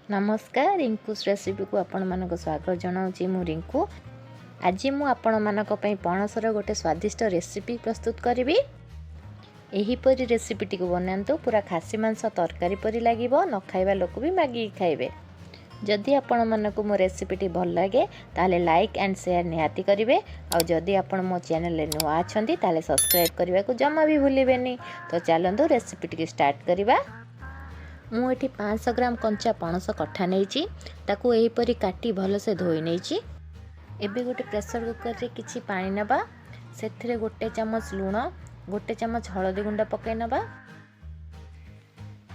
नमस्कार रिंकूस रेसिपी को आपण मानक स्वागत जनाऊँगी मु रिंकू। आज मु आपण मानक पई पणसर गोटे स्वादिष्ट रेसिपी प्रस्तुत करी। एहीपरी रेसिपीटी को बनातु पूरा खासी मांस तरकारी परी लागिबो, न खाइबा लोक भी मागी खाइबे। जदि आपण मानक मो रेसिपीटी भल लगे ताले लाइक एंड शेयर निहाती करिवे। आ जदि आपण मो चैनल रे नुआ अछंती ताले सब्सक्राइब करबा को जमा भी भूलिबेनी। तो चलंतु रेसिपीटी स्टार्ट करिबा। मु एठी 500 ग्राम कंचा पणस कठा नहीं ताकू एहीपरी काटी भल से धोई नहीं। एबे गोटे प्रेशर कुकर रे किछि पानी नबा, सेथिरे गोटे चम्मच लूण, गोटे चम्मच हळदी गुंड पकाई नबा।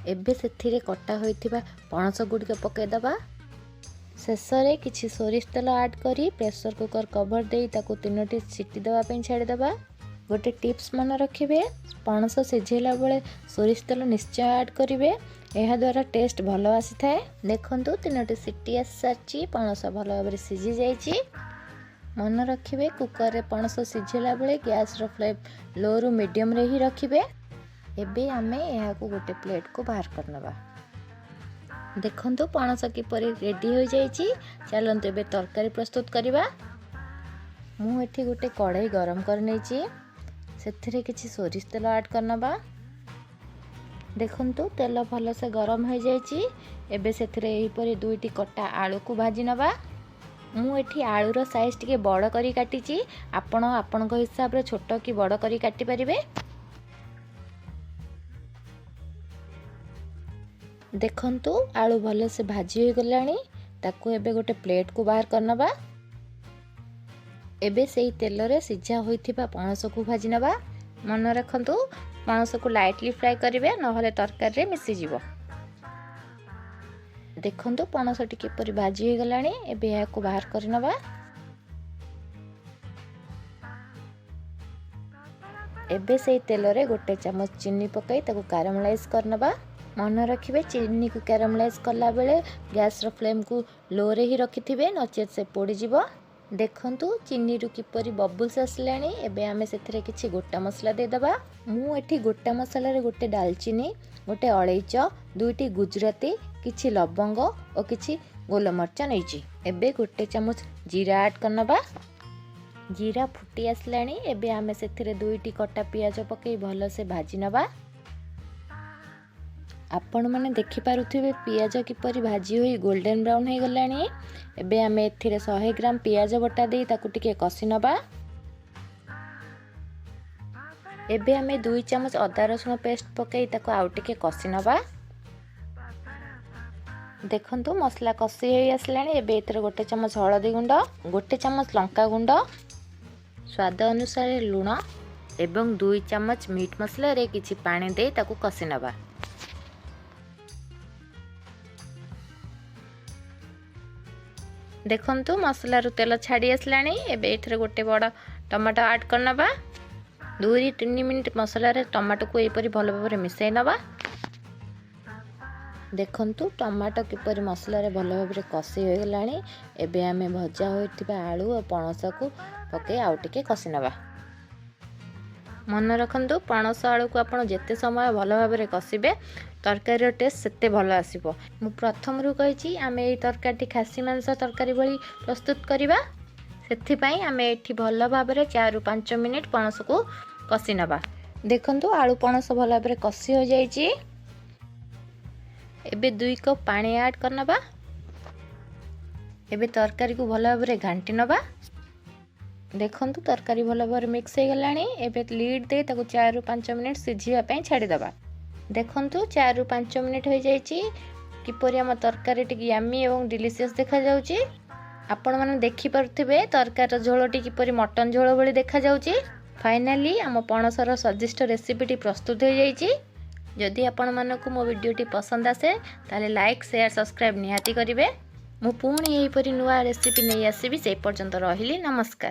एबे सेथिरे कटा होइथिबा पणस गुडिक पकाई दबा। शेष रे किछि सोरिष तेल ऐड करी प्रेशर कुकर कवर देई ताकू 3टी सीटी दवा पे छाड़ी दबा। गोटे टिप्स मन रखिबे, पणस सिझेला बेले सोरिष तेल निश्चय ऐड करिवे, यह द्वारा टेस्ट भल आसी थाए। देखंतु 3टी सीटी आसी सारची, पणस भल भाबरे सिझी जाइची। मन रखिबे कुकर रे पणस सिझेला बेले गैस रो फ्लेम लो रु मीडियम रे ही रखिबे। एबे आमे एहा को गोटे प्लेट को बाहर करनबा। देखंतु पणस किपरि रेडी हो जाइची। चलंतु एबे तरकारी प्रस्तुत करिबा। मु एठी गोटे कढ़ाई गरम कर नेची, सेथिरे किछि सोरिष तेल ऐड करनबा। देखंतु तेल भल से गरम हो जाइची। एबे सेथिरे एहीपरि 2टी कटा आलू को भाजी नबा। मु एठी आलू रो साइज टिके बड़ करी काटिची, आपण आपन को हिसाब रे छोट की बड़ करी काटी परिबे। देखंतु आलू भल से भाजी हो गलानी, ताकू एबे गोटे प्लेट को बाहर करनबा। एबे सेही तेल रे सिझा होइथिबा पणस को भाजी नबा। मन रखंतु पणस को लाइटली फ्राई करिवे, नहले तरकारी रे मिसी जीवो। देखंतु पणस टी किपरि भाजी हो गलानी। एबे या को बाहर करनबा। एबे सेही तेल रे गोटे चम्मच चीनी पकाई ताकू कैरामलाइज करनबा। मन रखिबे चीनी को कैरामलाइज करला बेले गैस रो फ्लेम को लो रे ही रखिथिबे, नचेत से पोड़ी जीवो। देखंतु चीनी रु किपरि बबुल्स आसलानी। एबे आमे सेथिरे किछि गोटा मसला दे दबा। मु एठी गोटा मसला रे गोटे दालचीनी, गोटे अलैच, 2टी गुजराती, किछि लवंग और किछि गोलमरच नैची। एबे गोटे चम्मच जीरा ऐड करनबा। जीरा फुटी आसलानी। एबे आमे सेथिरे 2टी कटा पियाज पकई भल से भाजी नबा। आपण माने देखि पारुथिबे पियाज किपरि भाजी होई गोल्डन ब्राउन हे गलानी। एबे आमे एथिरे 100 ग्राम पियाज बटा देई ताकू टिके कसी नबा। एबे आमे 2 चम्मच अदा रसुण पेस्ट पकई ताकू आउ टिके कसी नबा। देखंतु मसला कसी होई आसलानी। एबे एथिरे गोटे चम्मच हळदी गुंड, गोटे चम्मच लंका गुंड, स्वाद अनुसार लूण एवं 2 चम्मच मीट मसला रे किछि पानी देई ताकू कसी नबा। देखंतु मसला रु तेल छाड़ी आसलानी। एबे एथिरे गोटे बड़ टमाटो ऐड करनबा। 2-3 मिनिट मसला रे टमाटो को एपरि भल भाबरे मिसाई नबा। देखंतु टमाटो किपरि मसला रे भल भाबरे कसी हो गलानी। एबे आमे भजा होइतिबा आलू और पणस को पके आउ टिके कसी नबा। मन रखंतु पणस आलू को आपण जेते समय भल भाबरे कसिबे तरकारी टेस्ट सेते भल आसीबो। मु प्रथम रु कहिची आमे एई तरकारी खासी मांस तरकारी भली प्रस्तुत करिबा। सेथि पई आमे एठी भल भाबरे 4-5 मिनिट पणस को कसी नबा। देखंतु आलू पणस भल भाबरे कसी हो जाईची। एबे 2 कप पानी ऐड करनबा। एबे तरकारी को भल भाबरे घांटी नबा। देखंतु तरकारी भल भाबरे मिक्स हे गलानी। एबे लीड दे ताकू 4-5 मिनिट सिझिबा पई छाडी दबा। देखंतु 4-5 मिनिट हो जाईची। किपरि हम तरकारी टिक यामी एवं डिलीशियस देखा जाउची। आपण माने देखि पारुथिबे तरकारी झोलटी किपरि मटन झोल भली देखा जाउची। फाइनली हम पणसर स्वादिष्ट रेसिपीटी प्रस्तुत हो जाइची। जदि आपण मानकु मो वीडियोटी पसंद आसे ताले लाइक शेयर सब्सक्राइब निहाती करिवे। मु पुणी एहीपरि नुआ रेसिपी नै आसीबी। से पर्यंत रहिली। नमस्कार।